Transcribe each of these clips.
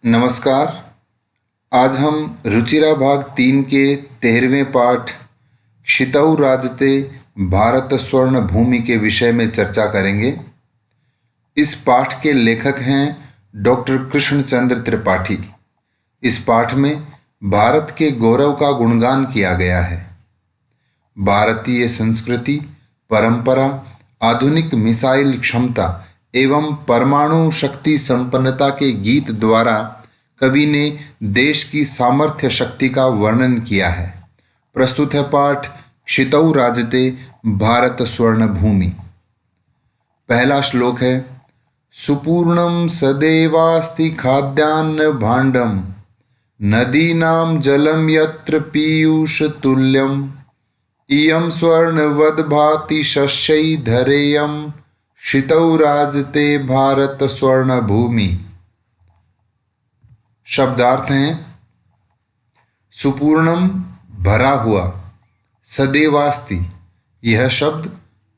नमस्कार। आज हम रुचिरा भाग 3 के 13वें पाठ क्षितौ राजते भारत स्वर्ण भूमि के विषय में चर्चा करेंगे। इस पाठ के लेखक हैं डॉक्टर कृष्णचंद्र त्रिपाठी। इस पाठ में भारत के गौरव का गुणगान किया गया है। भारतीय संस्कृति, परंपरा, आधुनिक मिसाइल क्षमता एवं परमाणु शक्ति संपन्नता के गीत द्वारा कवि ने देश की सामर्थ्य शक्ति का वर्णन किया है। प्रस्तुत है पाठ क्षितौ राजते भारत स्वर्ण भूमि। पहला श्लोक है, सुपूर्णम सदैवास्ति खाद्यान्न भाण्डम नदीनां जलम यत्र पीयूष तुल्यम इयं स्वर्णवद् भाति शस्यै धरेयं क्षितौ राजते भारत स्वर्ण भूमि। शब्दार्थ हैं, सुपूर्णम भरा हुआ, सदैवास्ति यह शब्द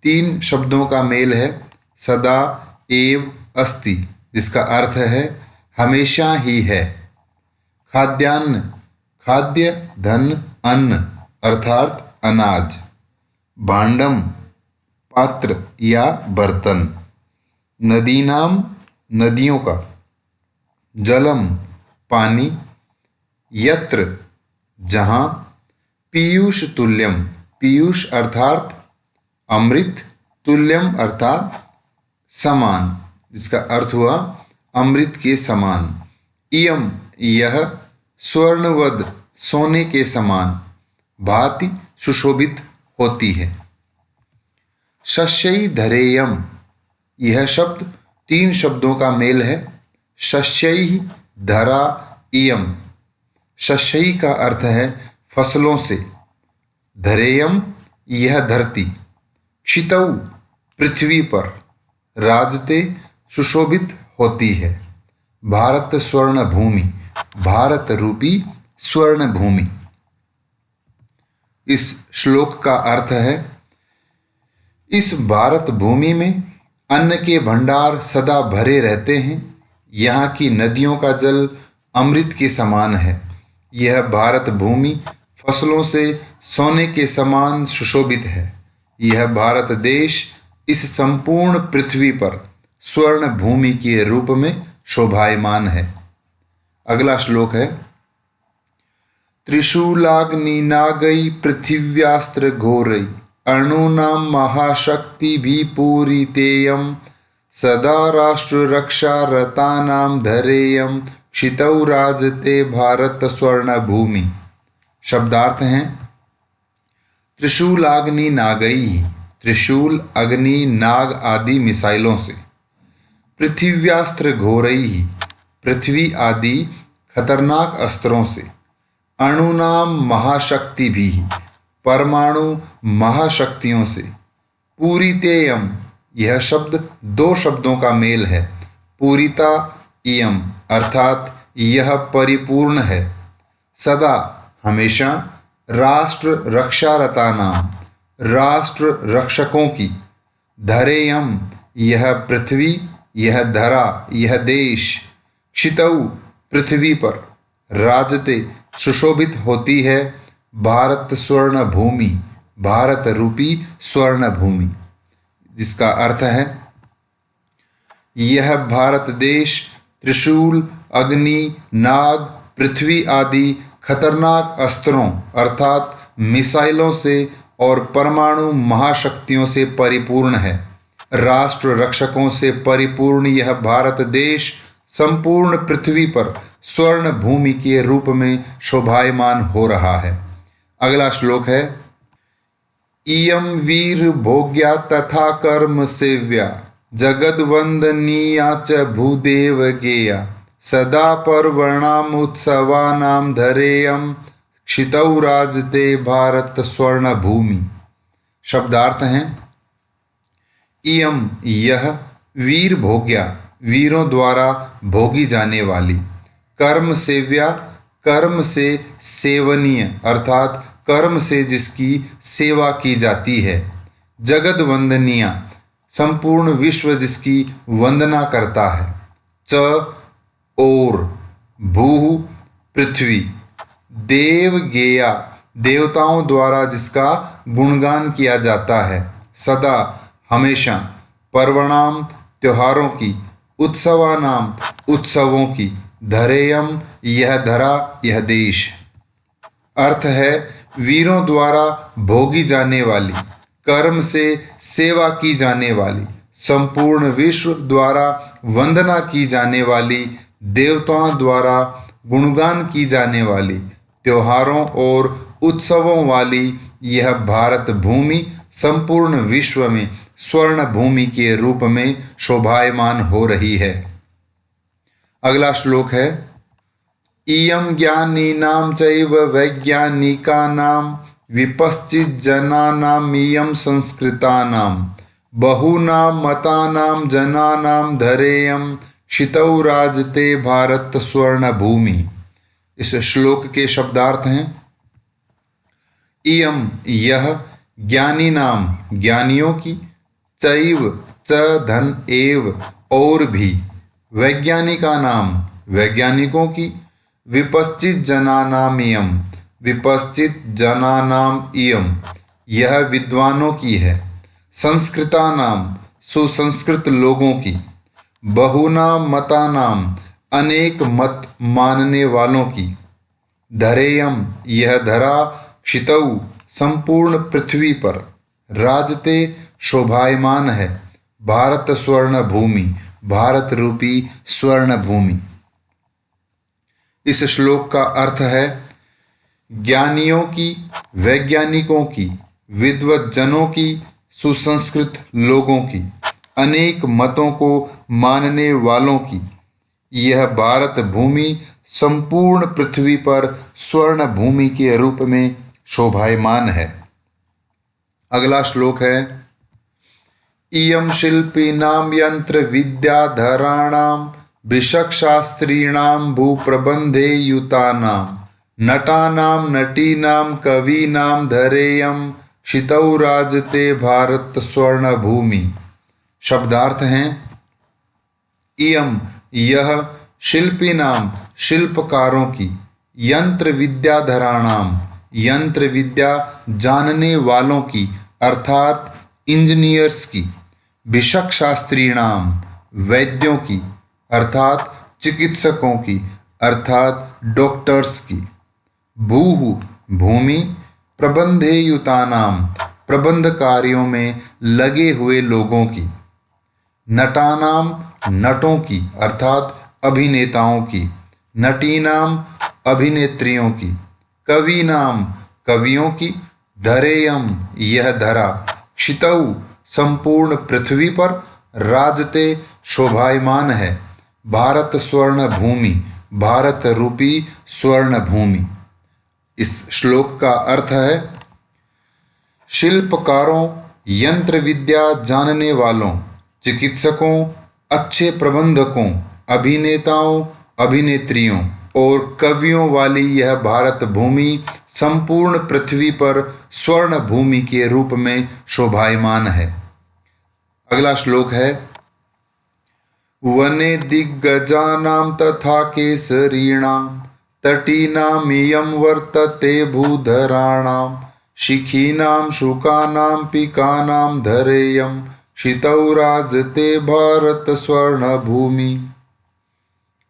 3 शब्दों का मेल है। सदा एव अस्ति जिसका अर्थ है हमेशा ही है। खाद्यान्न खाद्य धन अन्न अर्थात अनाज। भांडम पात्र या बर्तन। नदीनाम नदियों का। जलम पानी। यत्र जहाँ। पीयूष तुल्यम पीयूष अर्थात अमृत, तुल्यम अर्थात समान जिसका अर्थ हुआ अमृत के समान। इयम यह स्वर्णवद सोने के समान। भांति सुशोभित होती है। शस्यै धरेयम यह शब्द 3 शब्दों का मेल है। शस्यै धरा इयम। शस्यै का अर्थ है फसलों से। धरेयम यह धरती। क्षितौ पृथ्वी पर। राजते सुशोभित होती है। भारत स्वर्ण भूमि भारत रूपी स्वर्ण भूमि। इस श्लोक का अर्थ है, इस भारत भूमि में अन्न के भंडार सदा भरे रहते हैं। यहाँ की नदियों का जल अमृत के समान है। यह भारत भूमि फसलों से सोने के समान सुशोभित है। यह भारत देश इस संपूर्ण पृथ्वी पर स्वर्ण भूमि के रूप में शोभायमान है। अगला श्लोक है, त्रिशूलाग्नि नागै पृथिव्यास्त्र घोरै अणूनां महाशक्ति भी पूरितेयं सदा राष्ट्र रक्षा रतानां धरेयं क्षितौ राजते भारत स्वर्ण भूमि। शब्दार्थ हैं, त्रिशूलाग्नि नागई त्रिशूल अग्नि नाग आदि मिसाइलों से। पृथिव्यास्त्र घोरई पृथ्वी आदि खतरनाक अस्त्रों से। अणुनाम महाशक्ति भी परमाणु महाशक्तियों से। पूरितेयम यह शब्द 2 शब्दों का मेल है। पूरिता इयम अर्थात यह परिपूर्ण है। सदा हमेशा। राष्ट्र रक्षारता नाम राष्ट्र रक्षकों की। धरेयम यह पृथ्वी, यह धरा, यह देश। क्षितौ पृथ्वी पर। राजते सुशोभित होती है। भारत स्वर्ण भूमि भारत रूपी स्वर्ण भूमि जिसका अर्थ है, यह भारत देश त्रिशूल अग्नि नाग पृथ्वी आदि खतरनाक अस्त्रों अर्थात मिसाइलों से और परमाणु महाशक्तियों से परिपूर्ण है। राष्ट्र रक्षकों से परिपूर्ण यह भारत देश संपूर्ण पृथ्वी पर स्वर्ण भूमि के रूप में शोभायमान हो रहा है। अगला श्लोक है, इयं वीर भोग्या तथा कर्म सेव्या जगद्वंदनीया च भूदेव गेया सदा पर्वणाम उत्सवानां धरेयं क्षितौ राजते भारत स्वर्ण भूमि। शब्दार्थ हैं, इयं यह वीर भोग्या वीरों द्वारा भोगी जाने वाली। कर्म सेव्या कर्म से सेवनीय अर्थात कर्म से जिसकी सेवा की जाती है। जगत वंदनीय संपूर्ण विश्व जिसकी वंदना करता है। च और भूः पृथ्वी, देव गेया, देवताओं द्वारा जिसका गुणगान किया जाता है, सदा हमेशा, पर्वणाम त्योहारों की, उत्सवानाम उत्सवों की, धरेयम यह धरा यह देश। अर्थ है वीरों द्वारा भोगी जाने वाली, कर्म से सेवा की जाने वाली, संपूर्ण विश्व द्वारा वंदना की जाने वाली, देवताओं द्वारा गुणगान की जाने वाली, त्योहारों और उत्सवों वाली यह भारत भूमि संपूर्ण विश्व में स्वर्ण भूमि के रूप में शोभायमान हो रही है। अगला श्लोक है इयं ज्ञानिनां चैव वैज्ञानिकानां विपश्चिज्जनानां इयं संस्कृतानां बहूनां मतानां जनानां धरेयं क्षितौ राजते भारत स्वर्ण भूमि। इस श्लोक के शब्दार्थ हैं इयं यह, ज्ञानी नाम ज्ञानियों की, चैव च धन एव और भी, वैज्ञानिका नाम वैज्ञानिकों की, विपश्चित जनानाम इयं विपश्चित जनानाम इयं यह विद्वानों की है, संस्कृता नाम सुसंस्कृत लोगों की, बहुनाम मता नाम अनेक मत मानने वालों की, धरेयम यह धरा, क्षितौ संपूर्ण पृथ्वी पर, राजते शोभायमान है, भारत स्वर्ण भूमि भारत रूपी स्वर्ण भूमि। इस श्लोक का अर्थ है ज्ञानियों की, वैज्ञानिकों की, विद्वत जनों की, सुसंस्कृत लोगों की, अनेक मतों को मानने वालों की यह भारत भूमि संपूर्ण पृथ्वी पर स्वर्ण भूमि के रूप में शोभायमान है। अगला श्लोक है इयं शिल्पिनां यंत्र विद्याधराणां विशकशास्त्रीणां भूप्रबंधे युतानां नटानां नटीनां कवीनां धरेयं क्षितौ राजते भारत स्वर्ण भूमि। शब्दार्थ हैं इयं यह, शिल्पिनां शिल्पकारों की, यंत्र विद्याधराणाम यंत्र विद्या जानने वालों की अर्थात इंजीनियर्स की, भिषक शास्त्रीणाम वैद्यों की अर्थात चिकित्सकों की अर्थात डॉक्टर्स की, भूः भूमि, प्रबंधेयुतानाम प्रबंध कार्यों में लगे हुए लोगों की, नटानाम नटों की अर्थात अभिनेताओं की, नटीनाम अभिनेत्रियों की, कवीनाम कवियों की, धरेयम यह धरा, क्षितौ संपूर्ण पृथ्वी पर, राजते शोभायमान है, भारत स्वर्ण भूमि भारत रूपी स्वर्ण भूमि। इस श्लोक का अर्थ है शिल्पकारों, यंत्र विद्या जानने वालों, चिकित्सकों, अच्छे प्रबंधकों, अभिनेताओं, अभिनेत्रियों और कवियों वाली यह भारत भूमि संपूर्ण पृथ्वी पर स्वर्ण भूमि के रूप में शोभायमान है। अगला श्लोक है वने दिग्गजानां तथा केसरीणां तटीनां इयं वर्तते भूधराणां शिखीनां शुकानां पिकानां धरेयं क्षितौ राजते भारत स्वर्ण भूमि।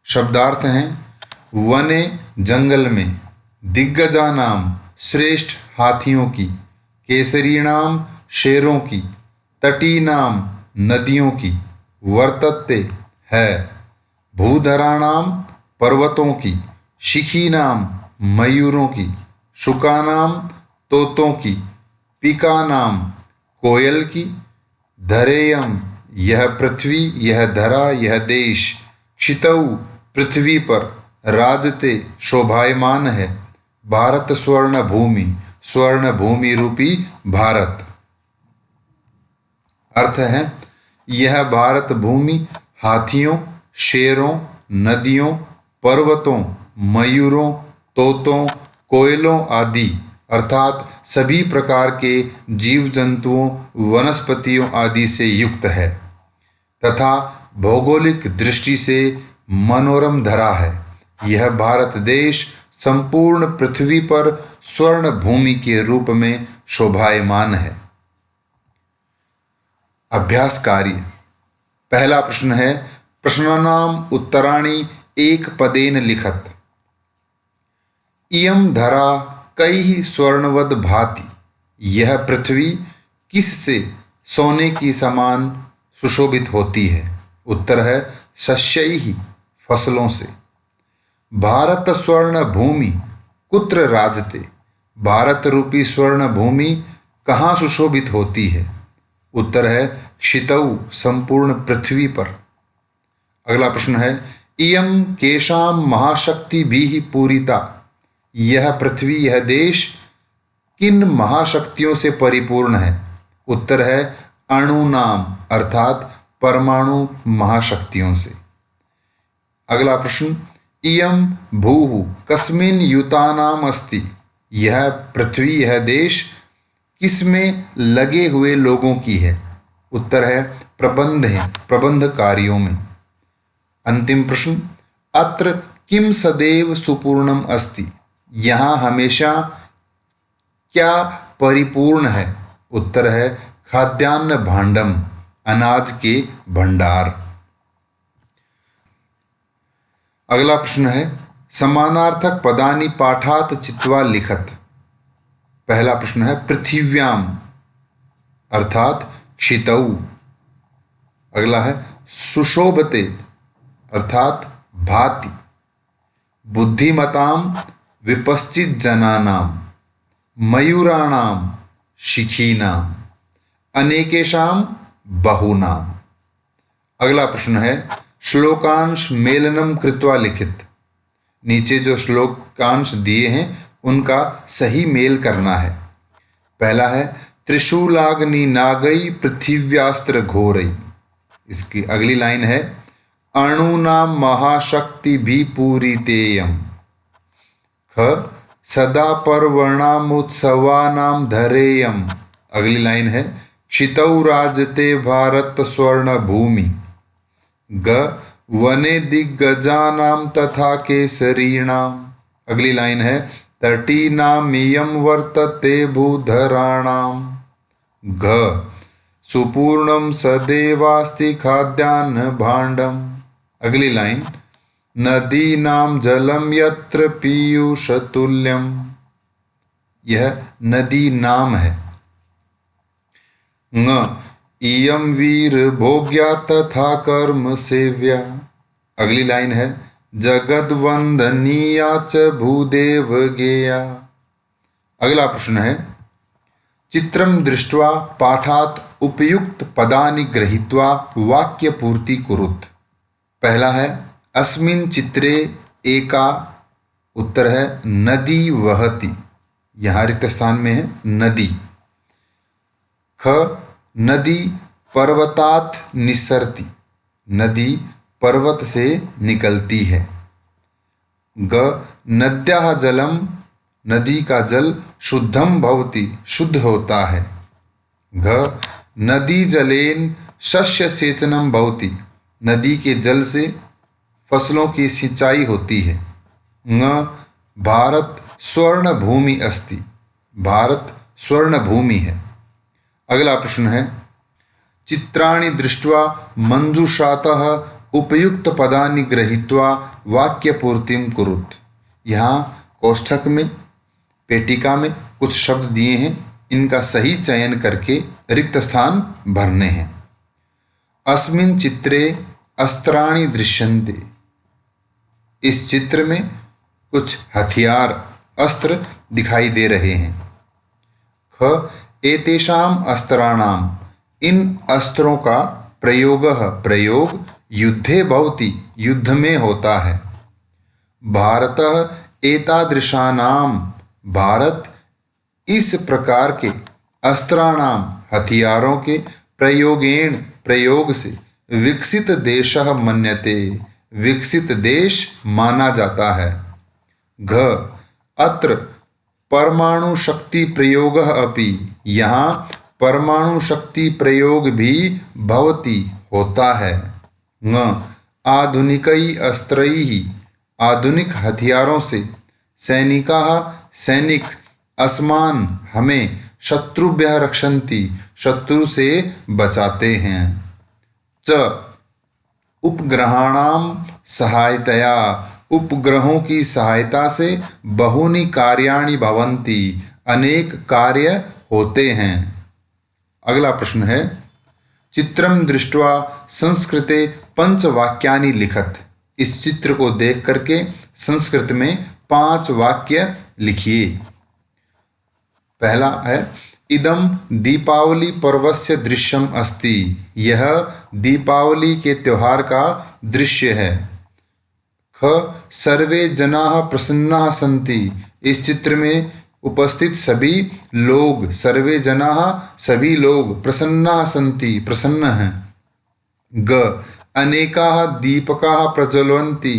शब्दार्थ हैं वने जंगल में, दिग्गजानाम श्रेष्ठ हाथियों की, केसरीणाम शेरों की, तटीनाम नदियों की, वर्तते है, भूधराणाम पर्वतों की, शिखीनाम मयूरों की, शुकानाम तोतों की, पिकानाम कोयल की, धरेयम यह पृथ्वी यह धरा यह देश, क्षितौ पृथ्वी पर, राजते शोभायमान है, भारत स्वर्ण भूमि रूपी भारत। अर्थ है यह भारत भूमि हाथियों, शेरों, नदियों, पर्वतों, मयूरों, तोतों, कोयलों आदि अर्थात सभी प्रकार के जीव जंतुओं, वनस्पतियों आदि से युक्त है तथा भौगोलिक दृष्टि से मनोरम धरा है। यह भारत देश संपूर्ण पृथ्वी पर स्वर्ण भूमि के रूप में शोभायमान है। अभ्यास कार्य। पहला प्रश्न है, प्रश्नानाम उत्तराणि एक पदेन लिखत। इयं धरा कैः स्वर्णवद भाति। यह पृथ्वी किससे सोने की समान सुशोभित होती है? उत्तर है शस्यैः, फसलों से। भारत स्वर्ण भूमि कुत्र राजते। भारत रूपी स्वर्ण भूमि कहाँ सुशोभित होती है? उत्तर है क्षितौ, संपूर्ण पृथ्वी पर। अगला प्रश्न है, इयं केषां महाशक्ति भी पूरिता। यह पृथ्वी, यह देश किन महाशक्तियों से परिपूर्ण है? उत्तर है अणुनाम, अर्थात परमाणु महाशक्तियों से। अगला प्रश्न, इयं भूः कस्मिन् युतानाम अस्ति। यह पृथ्वी, यह देश किसमें लगे हुए लोगों की है? उत्तर है प्रबंध कार्यों में। अंतिम प्रश्न, अत्र किम सदैव सुपूर्णम अस्ति। यहाँ हमेशा क्या परिपूर्ण है? उत्तर है खाद्यान्न भांडम, अनाज के भंडार। अगला प्रश्न है, समानार्थक पदानि पाठात चित्वा लिखत। पहला प्रश्न है, पृथिव्याम अर्थात क्षितौ। अगला है सुशोभते अर्थात भाति। बुद्धिमताम विपश्चित जनानाम, मयूराणाम शिखीनाम, अनेकेशाम बहुनाम। अगला प्रश्न है, श्लोकांश मेलनम कृत्वा लिखित। नीचे जो श्लोकांश दिए हैं उनका सही मेल करना है। पहला है, त्रिशूलाग्नि नागई पृथिव्यास्त्र घोरई। इसकी अगली लाइन है, अणुनाम महाशक्ति भी पूरी तेयम। ख, सदा पर्वणामुत्सवानाम धरेयम। अगली लाइन है, क्षितौ राजते भारत स्वर्ण भूमि। ग, वने दिग्गजानाम तथा केसरीणाम। अगली लाइन है, तटीनाम इयं वर्तते भूधराणाम। घ, सुपूर्णम सदैवास्ति खाद्यान्न भांडम। अगली लाइन, नदीनाम जलम यत्र पीयूषतुल्यम। यह नदी नाम है। ङ, इयं वीर भोग्या तथा कर्म सेव्या। अगली लाइन है, जगद्वंदनीया च भूदेव गेया। अगला प्रश्न है, चित्रम दृष्ट्वा पाठात उपयुक्त पदानि गृहीत्वा वाक्य पूर्ति कुरुत। पहला है, अस्मिन् चित्रे एका। उत्तर है नदी वहति। यहाँ रिक्त स्थान में है नदी। ख, नदी पर्वतात निस्सरति। नदी पर्वत से निकलती है। ग, नद्याः जलम, नदी का जल शुद्धम भवति, शुद्ध होता है। घ, नदी जलेन शस्य सेचनम भवति। नदी के जल से फसलों की सिंचाई होती है। ङ, भारत स्वर्ण भूमि अस्ति। भारत स्वर्ण भूमि है। अगला प्रश्न है, चित्राणि दृष्ट्वा मंजूषातः उपयुक्त पदानि गृहीत्वा वाक्य पूर्तिम कुरुत। यहाँ कोष्ठक में, पेटिका में कुछ शब्द दिए हैं, इनका सही चयन करके रिक्त स्थान भरने हैं। अस्मिन् चित्रे अस्त्राणि दृश्यन्ते। इस चित्र में कुछ हथियार, अस्त्र दिखाई दे रहे हैं। ख, एतेषाम अस्त्राणाम, इन अस्त्रों का प्रयोग युद्धे भवति, युद्ध में होता है। भारतः एतादृशानाम, भारत इस प्रकार के अस्त्राणाम, हथियारों के प्रयोग से विकसित देशः मन्यते, विकसित देश माना जाता है। घ, अत्र परमाणु शक्ति प्रयोगः अपि, यहाँ परमाणु शक्ति प्रयोग भी भवति, होता है। ङ, आधुनिकै अस्त्रैः, आधुनिक हथियारों से सैनिकाः सैनिक अस्मान् हमें शत्रुभ्यः रक्षन्ति शत्रु से बचाते हैं। च उपग्रहाणां सहायतया उपग्रहों की सहायता से बहूनि कार्याणि भवन्ति अनेक कार्य होते हैं। अगला प्रश्न है चित्रं दृष्ट्वा संस्कृते पंचवाक्यानि लिखत। इस चित्र को देख करके संस्कृत में 5 वाक्य लिखिए। पहला है इदं दीपावली पर्वस्य दृश्यम अस्ति। यह दीपावली के त्योहार का दृश्य है। ख सर्वे जनाः प्रसन्नाः सन्ति। इस चित्र में उपस्थित सभी लोग सर्वे जनाः सभी लोग प्रसन्नाः सन्ति प्रसन्न हैं। ग अनेकाः दीपकाः प्रज्वलन्ति।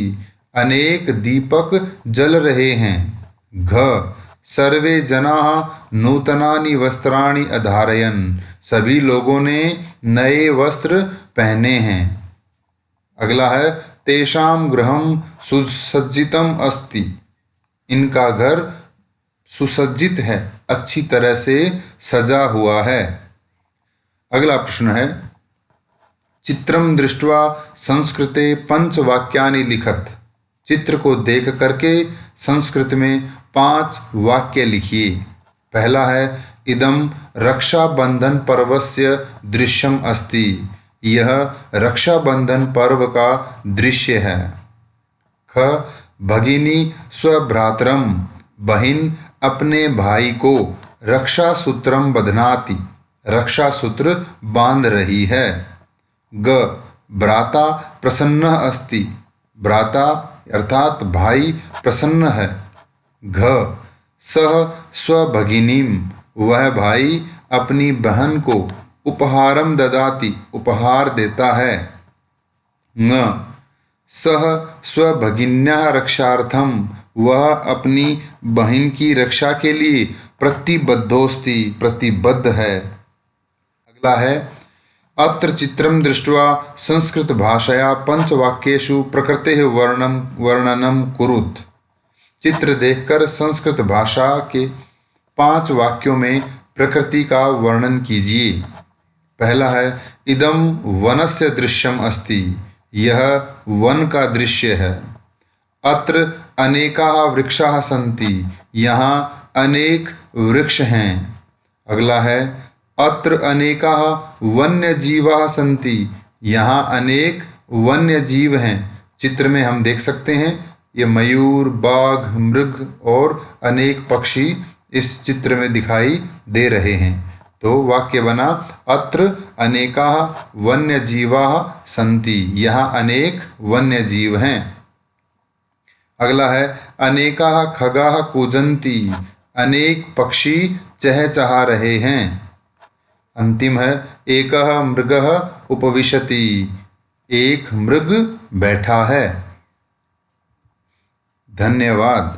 अनेक दीपक जल रहे हैं। घ सर्वे जनाः नूतनानि वस्त्राणि अधारयन्। सभी लोगों ने नए वस्त्र पहने हैं। अगला है तेषां गृहं सुसज्जितम् अस्ति। इनका घर सुसज्जित है अच्छी तरह से सजा हुआ है। अगला प्रश्न है चित्रं दृष्ट्वा संस्कृते पंचवाक्यानि लिखत। चित्र को देख करके संस्कृत में 5 वाक्य लिखिए। पहला है इदं रक्षाबंधन पर्वस्य दृश्यम अस्ति। यह रक्षाबंधन पर्व का दृश्य है। ख भगिनी स्वभ्रातरम। बहिन अपने भाई को रक्षा सूत्रम बध्नाति। रक्षा सूत्र बांध रही है। ग भ्राता प्रसन्न अस्ति। भ्राता अर्थात भाई प्रसन्न है। घ सह स्वभगिनीम। वह भाई अपनी बहन को उपहारम ददाति उपहार देता है। ङ सह स्वभगिन्याः रक्षार्थम। वह अपनी बहन की रक्षा के लिए प्रतिबद्धोस्ति प्रतिबद्ध है। अगला है अत्र चित्रं दृष्ट्वा संस्कृत भाषया पंचवाक्येषु प्रकृतेः वर्णनं कुरुत। चित्र देखकर संस्कृत भाषा के 5 वाक्यों में प्रकृति का वर्णन कीजिए। पहला है इदं वनस्य दृश्यम अस्ति। यह वन का दृश्य है। अत्र अनेकाः वृक्षाः सन्ति। यहाँ अनेक वृक्ष हैं। अगला है अत्र अनेकाः वन्यजीवाः सन्ति। यहाँ अनेक वन्य जीव हैं। चित्र में हम देख सकते हैं ये मयूर बाघ मृग और अनेक पक्षी इस चित्र में दिखाई दे रहे हैं। तो वाक्य बना अत्र अनेकाः वन्यजीवाः सन्ति। यहाँ अनेक वन्य जीव हैं। अगला है अनेकाः खगाः कूजन्ति। अनेक पक्षी चहचहा रहे हैं। अंतिम है एकः मृगः उपविशति। एक मृग बैठा है। धन्यवाद।